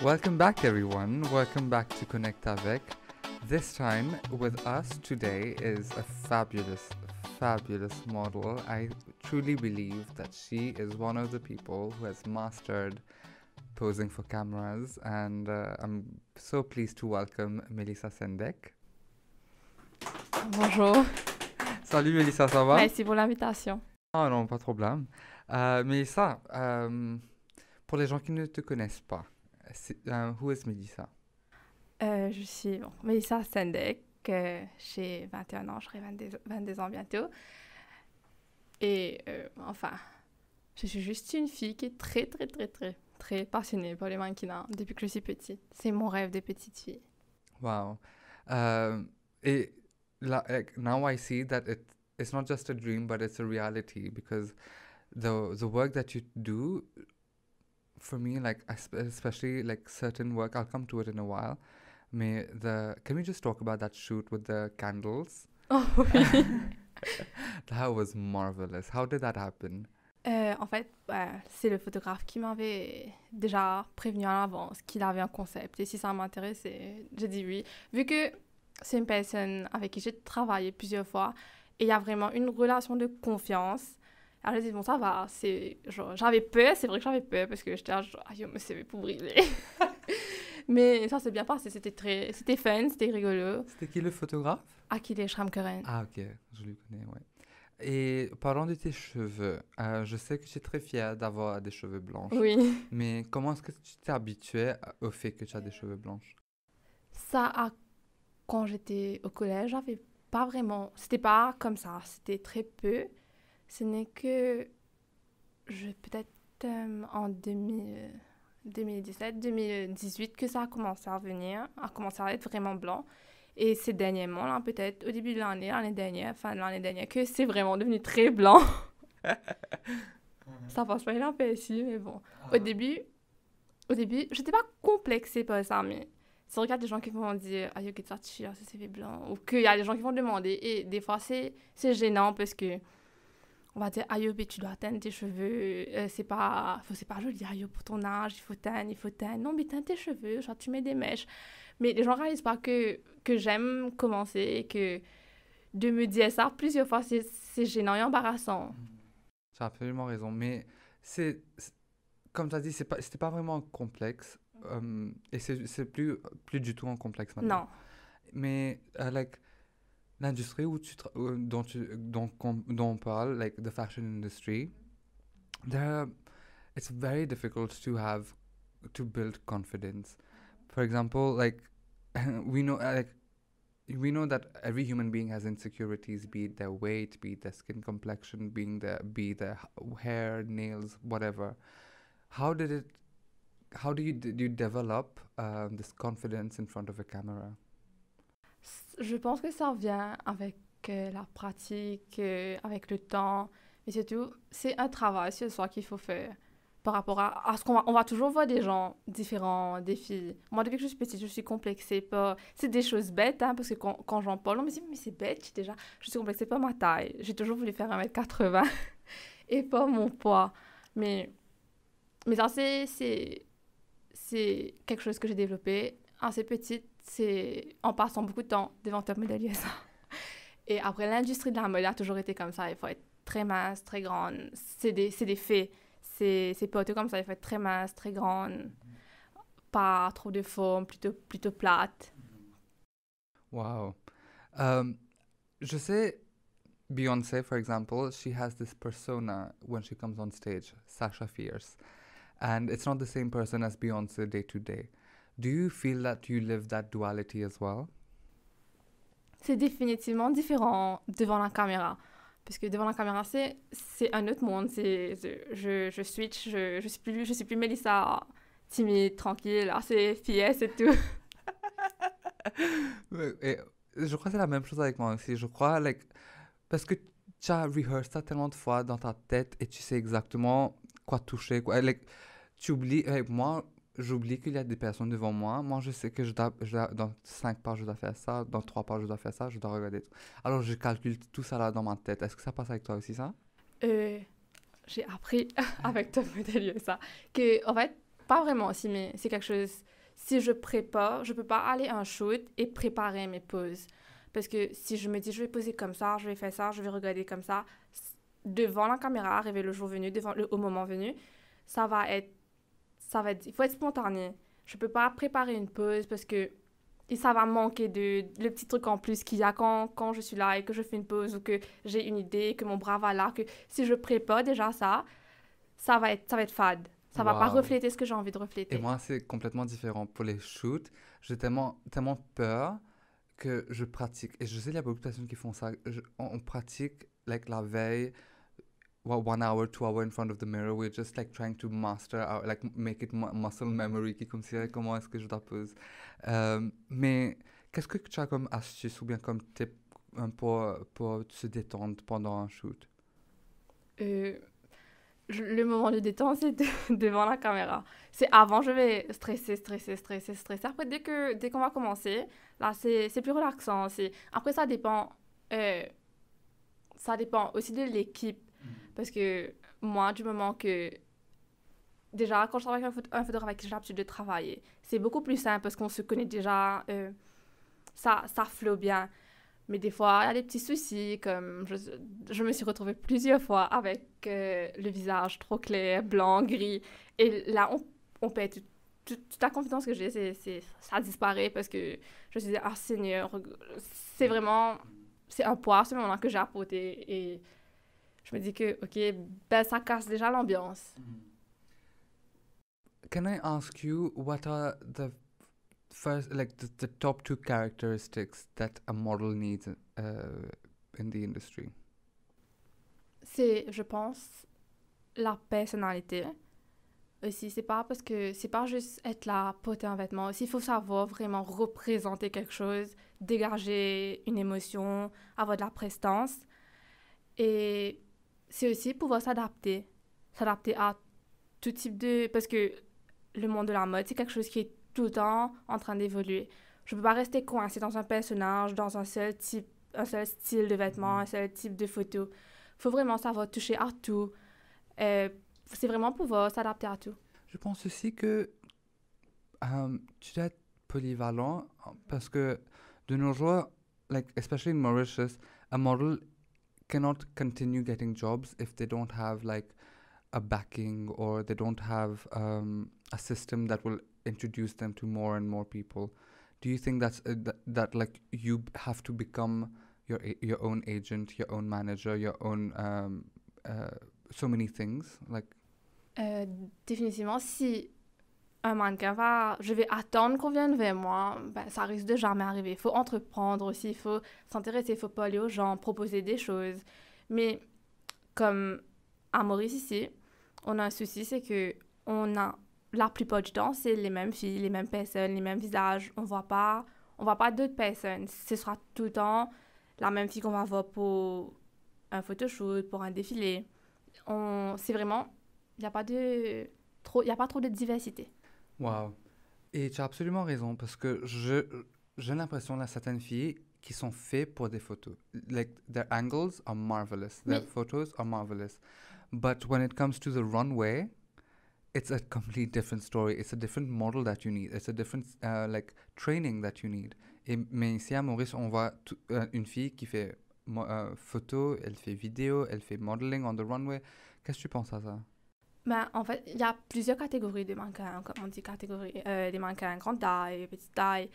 Welcome back, everyone. Welcome back to Connect Avec. This time with us today is a fabulous model. I truly believe that she is one of the people who has mastered posing for cameras, and I'm so pleased to welcome Melissa Sendek. Bonjour, Salut Melissa, ça va? merci pour l'invitation. Ah non, pas de problème. Melissa, pour les gens qui ne te connaissent pas, who is Melissa? Je suis Melissa Sendek, j'ai 21 ans, j'aurai 22 ans bientôt. Et enfin, je suis juste une fille qui est très passionnée par les mannequinats depuis que je suis petite. C'est mon rêve de petite fille. Wow. Et like, now I see that it's not just a dream, but it's a reality, because the work that you do, for me, like especially like certain work, I'll come to it in a while. Can we just talk about that shoot with the candles? Oh oui. That was marvelous. How did that happen? En fait, c'est le photographe qui m'avait déjà prévenu en avance qu'il avait un concept. Et si ça m'intéressait, j'ai dit oui. Vu que c'est une personne avec qui j'ai travaillé plusieurs fois et il y a vraiment une relation de confiance, alors j'ai dit bon, ça va. J'avais peur, c'est vrai que j'avais peur parce que j'étais là, genre, aïe, mon CV pour briller. Mais ça s'est bien passé, c'était fun, c'était rigolo. C'était qui le photographe? Achille Schrammkeren. Ah ok, je le connais, ouais. Et parlant de tes cheveux, je sais que tu es très fière d'avoir des cheveux blancs. Oui. Mais comment est-ce que tu t'es habituée au fait que tu as des cheveux blancs? Quand j'étais au collège, j'avais pas vraiment... C'était pas comme ça, c'était très peu. Ce n'est que... Peut-être en 2017, 2018 que ça a commencé à venir, a commencé à être vraiment blanc. Et c'est dernièrement, là, peut-être au début de l'année dernière, fin de l'année dernière, que c'est vraiment devenu très blanc. Ça passe pas un peu ici, mais bon. Au début, j'étais pas complexée par ça, mais c'est vrai qu'il y a des gens qui vont dire « Aïe, que ça tire, ça s'est fait blanc », ou qu'il y a des gens qui vont demander, et des fois, c'est gênant parce que on va dire « Aïe, tu dois teindre tes cheveux, c'est pas joli, aïe, pour ton âge, il faut teindre. Non, mais teins tes cheveux, genre tu mets des mèches. » Mais les gens réalisent pas que j'aime commencer et que de me dire ça plusieurs fois, c'est gênant et embarrassant. Tu as absolument raison, mais comme tu as dit, c'était pas vraiment complexe, et c'est plus du tout un complexe maintenant. Non. Mais like, l'industrie dont on parle, like the fashion industry, it's very difficult to build confidence. For example, like we know that every human being has insecurities, be it their weight, be it their skin complexion, be their hair, nails, whatever. How did you develop this confidence in front of a camera? Je pense que ça vient avec la pratique, avec le temps, mais surtout, c'est un travail sur soi qu'il faut faire par rapport à ce on va toujours voir des gens différents, des filles. Moi, depuis que je suis petite, je suis complexée par... C'est des choses bêtes, hein, parce que quand j'en parle, on me dit « Mais c'est bête, déjà. » Je suis complexée par ma taille. J'ai toujours voulu faire 1m80 et pas mon poids. Mais ça, c'est quelque chose que j'ai développé assez petite. C'est en passant beaucoup de temps devant Top Model USA. Et après, l'industrie de la mode a toujours été comme ça. Il faut être très mince, très grande. C'est des faits. C'est pas tout comme ça. Il faut être très mince, très grande. Pas trop de forme, plutôt plate. Wow. Je sais, Beyoncé, for example, she has this persona when she comes on stage, Sasha Fierce. And it's not the same person as Beyoncé day to day. Do you feel that you live that duality as well? C'est définitivement différent devant la caméra. Parce que devant la caméra, c'est un autre monde. Je switch, je suis plus Melissa timide, tranquille. Là, c'est fierce, c'est tout. Et je crois que c'est la même chose avec moi aussi. Je crois, like, parce que tu as rehearsé ça tellement de fois dans ta tête et tu sais exactement quoi toucher, quoi. Like, tu oublies, moi, j'oublie qu'il y a des personnes devant moi. Moi, je sais que dans 5 pas, je dois faire ça. Dans 3 pas, je dois faire ça. Je dois regarder tout. Alors, je calcule tout ça là dans ma tête. Est-ce que ça passe avec toi aussi, ça? J'ai appris avec Top Model USA que, en fait, pas vraiment aussi, mais c'est quelque chose... Si je prépare, je peux pas aller à un shoot et préparer mes poses. Parce que si je me dis, je vais poser comme ça, je vais faire ça, je vais regarder comme ça, devant la caméra, arriver le jour venu, au moment venu, ça va être... il faut être spontané. Je peux pas préparer une pause parce que et ça va manquer le petit truc en plus qu'il y a quand je suis là et que je fais une pause ou que j'ai une idée, que mon bras va là, que si je prépare déjà ça, ça va être fade. Ça va pas Waouh. refléter ce que j'ai envie de Et refléter. moi, c'est complètement différent. Pour les shoots, j'ai tellement peur que je pratique. Et je sais qu'il y a beaucoup de personnes qui font ça. On pratique like la veille, 1 hour, 2 hours in front of the mirror. We're just like trying to master our, like make it muscle memory, qui considère comment est-ce que je la pose. Mais qu'est-ce que tu as comme astuce ou bien comme tip pour se détendre pendant un shoot? Euh, le moment de détente, c'est devant la caméra. C'est avant, je vais stresser. Après, dès qu'on va commencer, là, c'est plus relaxant. Après, euh, ça dépend aussi de l'équipe. Parce que moi, du moment que... Déjà, quand je travaille avec un photographe avec qui j'ai l'habitude de travailler, c'est beaucoup plus simple parce qu'on se connaît déjà, ça flow bien. Mais des fois, il y a des petits soucis, comme je me suis retrouvée plusieurs fois avec le visage trop clair, blanc, gris. Et là, on perd toute la confiance que j'ai, ça disparaît parce que je me suis dit, ah Seigneur, c'est vraiment, c'est un poids, ce moment-là que j'ai apporté. Et je me dis que, ok, ben ça casse déjà l'ambiance. Can I ask you what are the first, like the top two characteristics that a model needs in the industry? C'est, je pense, la personnalité. Aussi, c'est pas parce que c'est pas juste être là, porter un vêtement. Aussi, il faut savoir vraiment représenter quelque chose, dégager une émotion, avoir de la prestance. Et c'est aussi pouvoir s'adapter. S'adapter à tout type de... Parce que le monde de la mode, c'est quelque chose qui est tout le temps en train d'évoluer. Je peux pas rester coincé dans un personnage, dans un seul style de vêtements, un seul type de photo. Faut vraiment savoir toucher à tout. Euh, c'est vraiment pouvoir s'adapter à tout. Je pense aussi que tu dois être polyvalent parce que de nos jours, like especially in Mauritius, a model cannot continue getting jobs if they don't have like a backing or they don't have a system that will introduce them to more and more people. Do you think that like you have to become your own agent, your own manager, your own so many things like Définitivement, si un mannequin va... Je vais attendre qu'on vienne vers moi, ben, ça risque de jamais arriver. Il faut entreprendre aussi, il faut s'intéresser, il faut parler aux gens, proposer des choses. Mais comme à Maurice ici, on a un souci, c'est que on a la plupart du temps, c'est les mêmes filles, les mêmes personnes, les mêmes visages. On voit pas d'autres personnes. Ce sera tout le temps la même fille qu'on va voir pour un photoshoot, pour un défilé. C'est vraiment, il n'y a pas y a pas trop de diversité. wow. Et tu as absolument raison parce que j'ai l'impression là certaines filles qui sont faites pour des photos. Like their angles are marvelous, their Oui, photos are marvelous. But when it comes to the runway, it's a complete different story. It's a different model that you need. It's a different like training that you need. Mais ici à Maurice, on voit une fille qui fait photo, elle fait vidéo, elle fait modeling on the runway. Qu'est-ce que tu penses à ça? ben, en fait, il y a plusieurs catégories de mannequins, comme on dit, des mannequins grande taille, petite taille.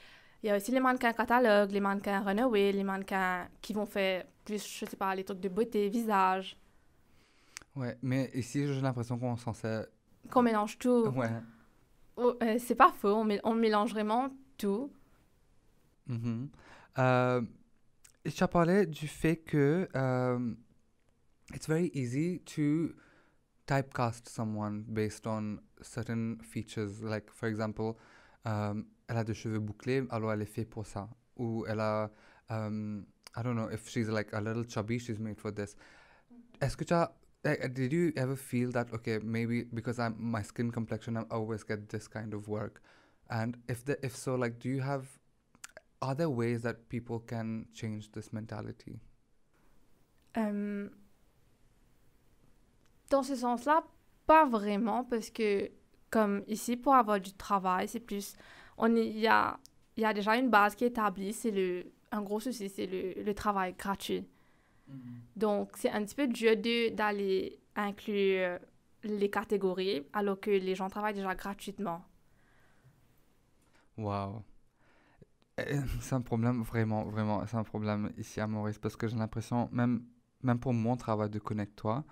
Il y a aussi les mannequins catalogue, les mannequins runaway, les mannequins qui vont faire plus, je sais pas, les trucs de beauté, visage, Ouais, mais ici j'ai l'impression qu'on s'en sert. qu'on mélange tout. Ouais. C'est pas faux, on mélange vraiment tout. Mhm. Euh, et tu as parlé du fait que it's very easy to typecast someone based on certain features. Like, for example, elle a des cheveux bouclés, alors elle est faite pour ça. Ou elle a, I don't know, if she's like a little chubby, she's made for this. Est-ce que tu as, did you ever feel that, okay, maybe because my skin complexion, I always get this kind of work? And if so, like, are there ways that people can change this mentality? Dans ce sens-là, pas vraiment, parce que Comme ici, pour avoir du travail, c'est plus... il y a déjà une base qui est établie, un gros souci, c'est le travail gratuit. Donc, c'est un petit peu dur d'aller inclure les catégories alors que les gens travaillent déjà gratuitement. Wow. C'est un problème, vraiment, vraiment, c'est un problème ici à Maurice parce que j'ai l'impression, même pour mon travail de Connect-toi,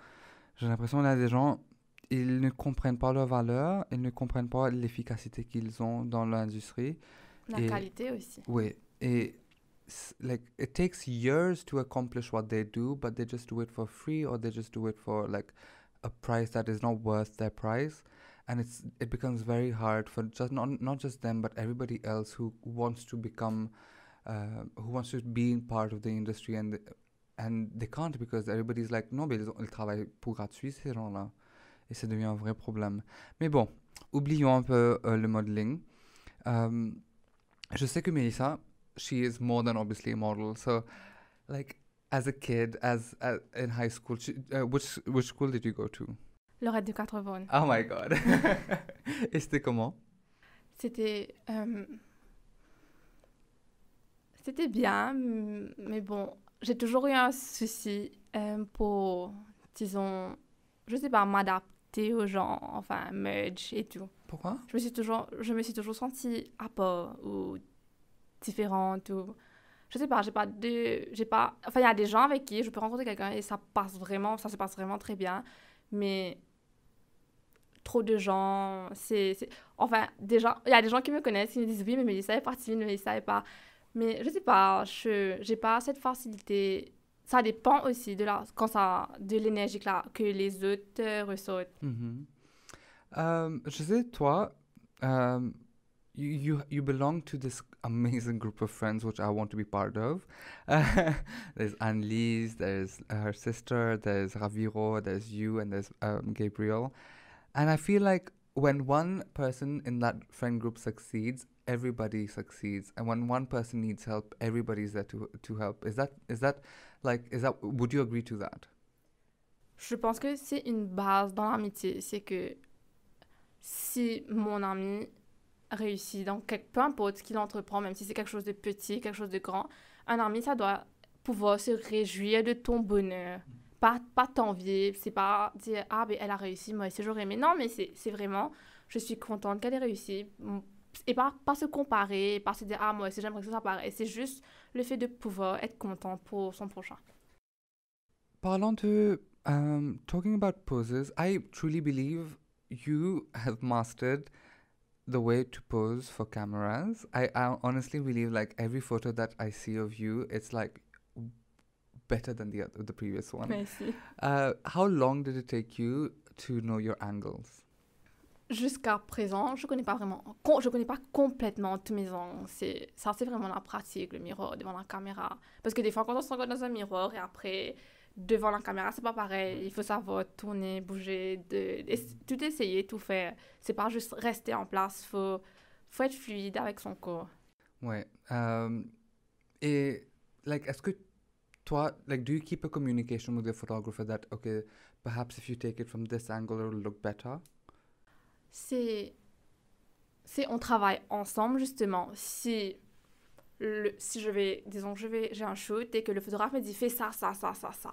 j'ai l'impression qu'il y a des gens, ils ne comprennent pas leur valeur, ils ne comprennent pas l'efficacité qu'ils ont dans l'industrie. La Et qualité aussi. oui, et like it takes years to accomplish what they do, but they just do it for free or they just do it for like a price that is not worth their price. And it becomes very hard for just not just them but everybody else who wants to become who wants to be in part of the industry and they can't because everybody's like non mais ils travaillent pour gratuit ces gens-là et ça devient un vrai problème. Mais bon, oublions un peu le modeling. Euh, je sais que Melissa, she is more than obviously a model. So, like, as a kid, as in high school, which school did you go to? Lorette de Quatre-Vosges. Oh my god. Et c'était comment? C'était... c'était bien, mais bon, j'ai toujours eu un souci pour, disons, je sais pas, m'adapter aux gens, enfin, merge et tout. Pourquoi? Je me suis toujours sentie à part ou différente ou... Je sais pas, enfin, il y a des gens avec qui je peux rencontrer quelqu'un et ça se passe vraiment très bien, mais trop de gens, enfin, il y a des gens qui me connaissent, qui me disent oui, mais Mélissa est partie, mais Mélissa est pas... Mais je sais pas, j'ai pas cette facilité. Ça dépend aussi de l'énergie que les autres ressortent. Mhm. Je sais, toi, you belong to this amazing group of friends which I want to be part of. There's Annelise, there's her sister, there's Raviro, there's you, and there's Gabriel. And I feel like when one person in that friend group succeeds, everybody succeeds. And when one person needs help, everybody's there to help. Would you agree to that? Je pense que c'est une base dans l'amitié. C'est que si mon ami réussit dans peu importe ce qu'il entreprend, même si c'est quelque chose de petit, quelque chose de grand, un ami, ça doit pouvoir se réjouir de ton bonheur. Pas t'envier, c'est pas dire ah ben elle a réussi, moi aussi j'aurais aimé. Non, mais c'est vraiment je suis contente qu'elle ait réussi et pas se comparer, pas se dire ah moi aussi j'aimerais que ça pareil. C'est juste le fait de pouvoir être content pour son prochain. Parlant de talking about poses, I truly believe you have mastered the way to pose for cameras. I honestly believe like every photo that I see of you, it's like better than the previous one. Merci. How long did it take you to know your angles? Jusqu'à présent, je connais pas complètement tous mes angles. C'est vraiment la pratique, le miroir devant la caméra. Parce que des fois, quand on se regarde dans un miroir et après, devant la caméra, c'est pas pareil. Il faut savoir tourner, bouger, tout essayer, tout faire. C'est pas juste rester en place. Faut être fluide avec son corps. Ouais. Et, like, est-ce que toi, like, do you keep a communication with the photographer that, okay, perhaps if you take it from this angle, it will look better? On travaille ensemble, justement. Si j'ai un shoot et que le photographe me dit fais ça, ça, ça, ça, ça.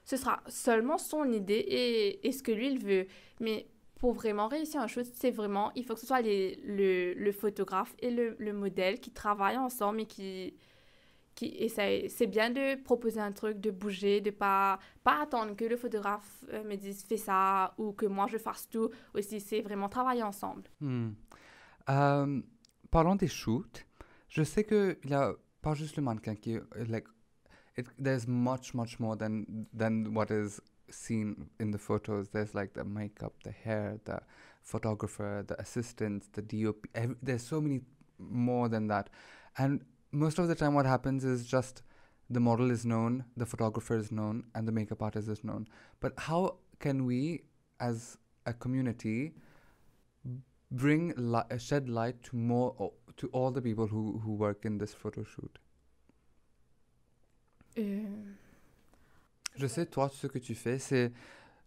Ce sera seulement son idée et ce que lui, il veut. Mais pour vraiment réussir un shoot, il faut que ce soit le photographe et le modèle qui travaillent ensemble et qui essayent. C'est bien de proposer un truc, de bouger, de pas attendre que le photographe me dise fais ça ou que moi je fasse tout. Aussi, c'est vraiment travailler ensemble. Parlons des shoots. Je sais qu'il y a pas juste le mannequin qui like there's much more than what is seen in the photos. There's like the makeup, the hair, the photographer, the assistants, the DOP. There's so many more than that. And most of the time what happens is just the model is known, the photographer is known, and the makeup artist is known. But how can we, as a community, shed light to all the people who work in this photo shoot? Je sais, toi, ce que tu fais, c'est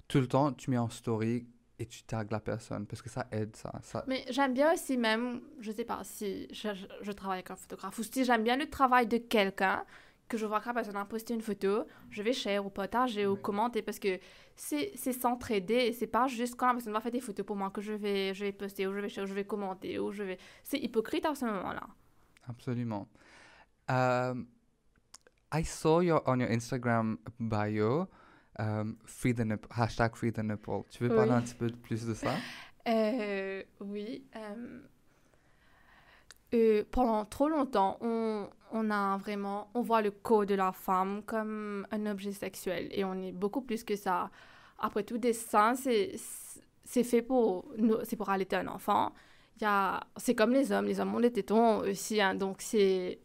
tout le temps, tu mets en story et tu tags la personne parce que ça aide ça. Mais j'aime bien aussi même, je sais pas, si je travaille avec un photographe ou si j'aime bien le travail de quelqu'un, que je vois que la personne a posté une photo, je vais share ou partager ou Oui. commenter parce que c'est s'entraider. C'est pas juste quand la personne va faire des photos pour moi que je vais poster ou je vais share ou je vais commenter ou je vais... C'est hypocrite à ce moment-là. Absolument. Um, I saw on your Instagram bio, free the nipple, hashtag free the nipple. Tu veux parler Oui. un petit peu plus de ça? Oui. Pendant trop longtemps, on a vraiment, on voit le corps de la femme comme un objet sexuel et on est beaucoup plus que ça. Après tout, des seins, c'est fait pour, c'est pour allaiter un enfant. C'est comme les hommes ont des tétons aussi, hein, donc c'est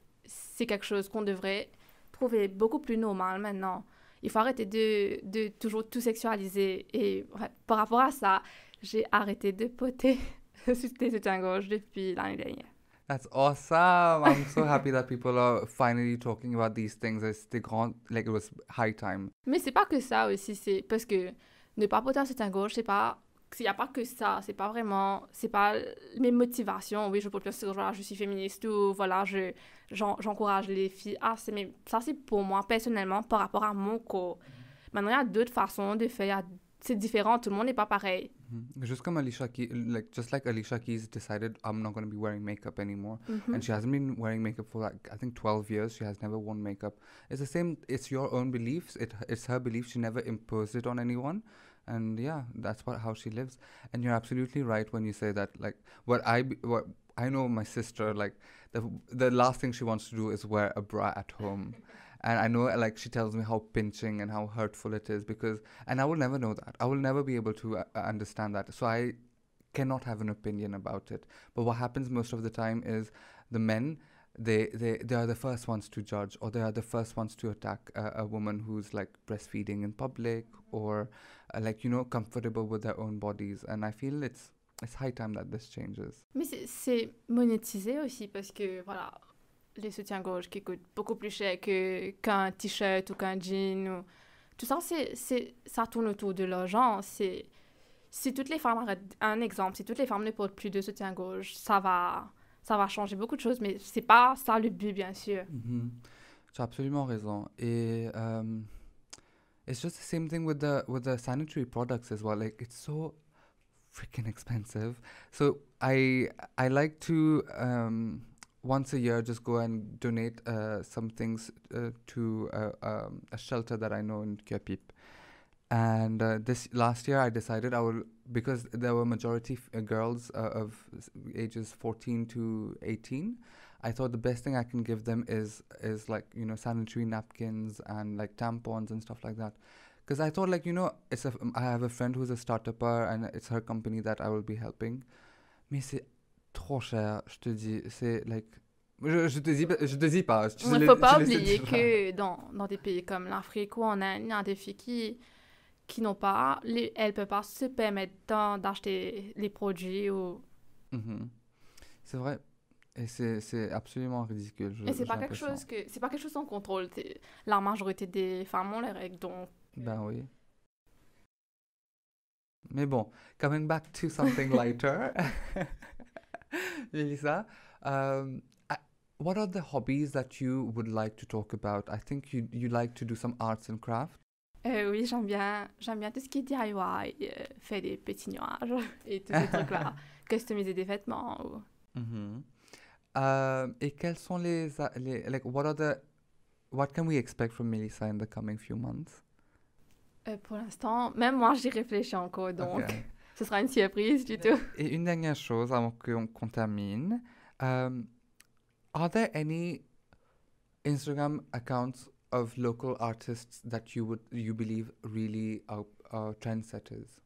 quelque chose qu'on devrait trouver beaucoup plus normal maintenant. Il faut arrêter de toujours tout sexualiser et ouais, par rapport à ça, j'ai arrêté de poter sur des soutiens-gorge depuis l'année dernière. That's awesome. I'm so happy that people are finally talking about these things. Like it was high time. Mais c'est pas que ça aussi, c'est parce que ne pas porter un soutien-gorge, c'est pas. Il n'y a pas que ça, c'est pas vraiment. C'est pas mes motivations. Oui, je porte un soutien-gorge, je suis féministe ou voilà, j'encourage les filles. Ah, ça, c'est pour moi personnellement par rapport à mon corps. Maintenant, il y a d'autres façons de faire. C'est différent, tout le monde n'est pas pareil. Just comme Alicia Keys, just like Alicia Keys decided, I'm not going to be wearing makeup anymore, Mhm. and she hasn't been wearing makeup for like I think 12 years. She has never worn makeup. It's the same. It's your own beliefs. It's her belief. She never imposed it on anyone, and yeah, that's how she lives. And you're absolutely right when you say that. Like what I know, my sister, like the last thing she wants to do is wear a bra at home. And I know, like, she tells me how pinching and how hurtful it is and I will never know that. I will never be able to understand that. So I cannot have an opinion about it. But what happens most of the time is the men, they are the first ones to judge, or they are the first ones to attack a woman who's like breastfeeding in public, or like, comfortable with their own bodies. And I feel it's high time that this changes. Mais c'est monétisé aussi parce que, voilà, les soutiens-gorge qui coûtent beaucoup plus cher qu'un t-shirt ou qu'un jean. Ou... Tout ça, ça tourne autour de l'argent. Si toutes les femmes arrêtent, un exemple, si toutes les femmes ne portent plus de soutien-gorge, ça va changer beaucoup de choses, mais c'est pas ça le but, bien sûr. Tu as absolument raison. Et it's just the same thing with the sanitary products as well. Like, it's so freaking expensive. So I like to once a year just go and donate some things to a shelter that I know in Kjøpip. And this last year I decided because there were majority girls of ages 14 to 18, I thought the best thing I can give them is like, sanitary napkins and like tampons and stuff like that. Because I thought, like, I have a friend who's a start-upper and it's her company that I will be helping. Mais c'est trop cher, je te dis. C'est like. Je te dis pas. Il ne faut pas oublier que dans des pays comme l'Afrique ou en Inde, il y a des filles qui n'ont pas. Elles ne peuvent pas se permettre d'acheter les produits ou. C'est vrai. Et c'est absolument ridicule. Et c'est pas quelque chose qu'on contrôle. La majorité des femmes ont les règles, donc. Ben oui. Mais bon, coming back to something lighter, Melissa, what are the hobbies that you would like to talk about? I think you like to do some arts and crafts. Oui, j'aime bien tout ce qui est DIY, faire des petits nuages et tous ces trucs-là, customiser des vêtements. Et quels sont like, what can we expect from Melissa in the coming few months? Pour l'instant, même moi, j'y réfléchis encore, donc Okay. Ce sera une surprise du tout. Et une dernière chose avant qu'on termine. Are there any Instagram accounts of local artists that you believe really are trendsetters?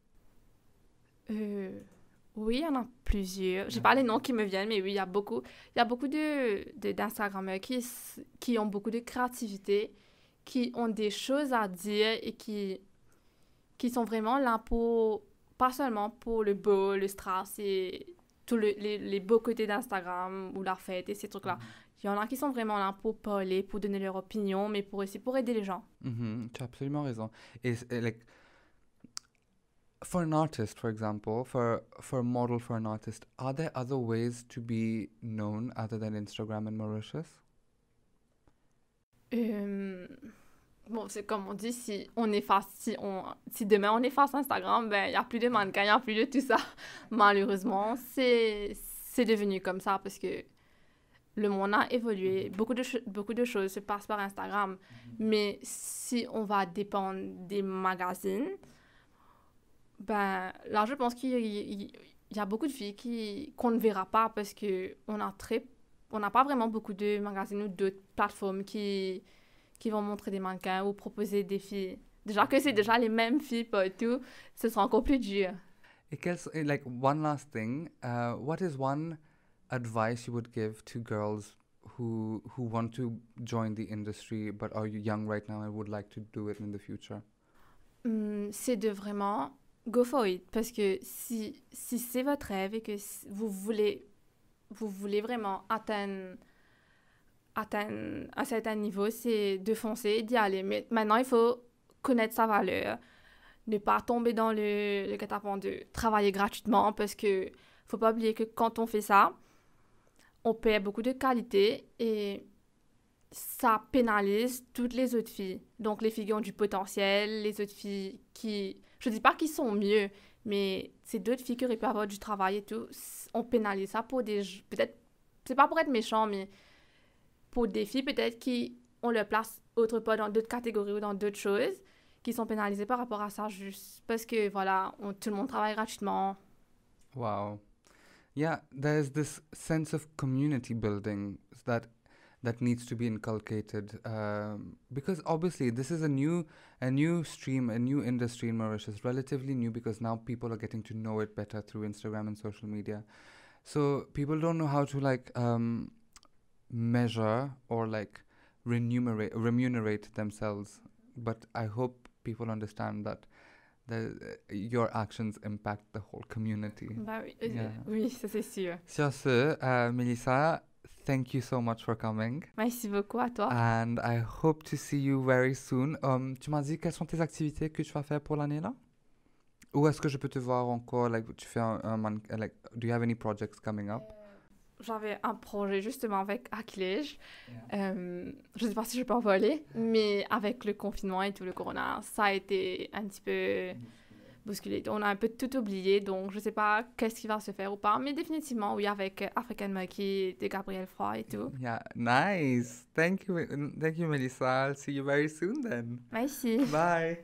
Oui, il y en a plusieurs. J'ai pas les noms qui me viennent, mais oui, il y a beaucoup d'Instagrammeurs qui ont beaucoup de créativité, qui ont des choses à dire et qui sont vraiment là pas seulement pour le beau, le strass et tous les beaux côtés d'Instagram ou la fête et ces trucs-là. Il y en a qui sont vraiment là pour parler, pour donner leur opinion, mais pour aider les gens. Tu as absolument raison. Et like, for an artist, for example, for a model, for an artist, are there other ways to be known other than Instagram in Mauritius? Euh, Bon, c'est comme on dit, si demain on efface Instagram, ben, il n'y a plus de mannequins, il n'y a plus de tout ça. Malheureusement, c'est devenu comme ça parce que le monde a évolué. Beaucoup de choses se passent par Instagram. Mais si on va dépendre des magazines, ben, là, je pense qu'il y a beaucoup de filles qu'on ne verra pas parce que on n'a pas vraiment beaucoup de magazines ou d'autres plateformes qui vont montrer des mannequins ou proposer des filles. Déjà que c'est déjà les mêmes filles partout, ce sera encore plus dur. Like one last thing, what is one advice you would give to girls who want to join the industry but are young right now and would like to do it in the future? C'est de vraiment go for it. Parce que si c'est votre rêve et que vous voulez vraiment atteindre un certain niveau, c'est de foncer et d'y aller. Mais maintenant, il faut connaître sa valeur, ne pas tomber dans le guet-apens de travailler gratuitement parce que faut pas oublier que quand on fait ça, on perd beaucoup de qualité et ça pénalise toutes les autres filles. Donc les filles qui ont du potentiel, les autres filles qui... Je dis pas qu'ils sont mieux, mais c'est d'autres filles qui auraient pu avoir du travail et tout. On pénalise ça pour des... Peut-être... C'est pas pour être méchant, mais pour des filles peut-être qui ont leur place autre part dans d'autres catégories ou dans d'autres choses, qui sont pénalisées par rapport à ça juste parce que, voilà, tout le monde travaille gratuitement. Wow. Yeah, there's this sense of community building that needs to be inculcated because obviously this is a new stream, a new industry in Mauritius, relatively new because now people are getting to know it better through Instagram and social media. So people don't know how to like measure or like remunerate themselves. But I hope people understand that your actions impact the whole community. Bah oui, Yeah. oui, ça c'est sûr. Sur ce, Melissa, thank you so much for coming. Merci beaucoup à toi. And I hope to see you very soon. Tu m'as dit quelles sont tes activités que tu vas faire pour l'année là? Ou est-ce que je peux te voir encore, like, tu fais like, do you have any projects coming up? J'avais un projet justement avec Akilej. Je ne sais pas si je peux en parler, mais avec le confinement et tout le corona, ça a été un petit peu bousculé. On a un peu tout oublié, donc je ne sais pas qu'est-ce qui va se faire ou pas, mais définitivement, oui, avec African Monkey de Gabriel Froy et tout. Yeah, nice. Thank you, Melissa. I'll see you very soon then. Merci. Bye.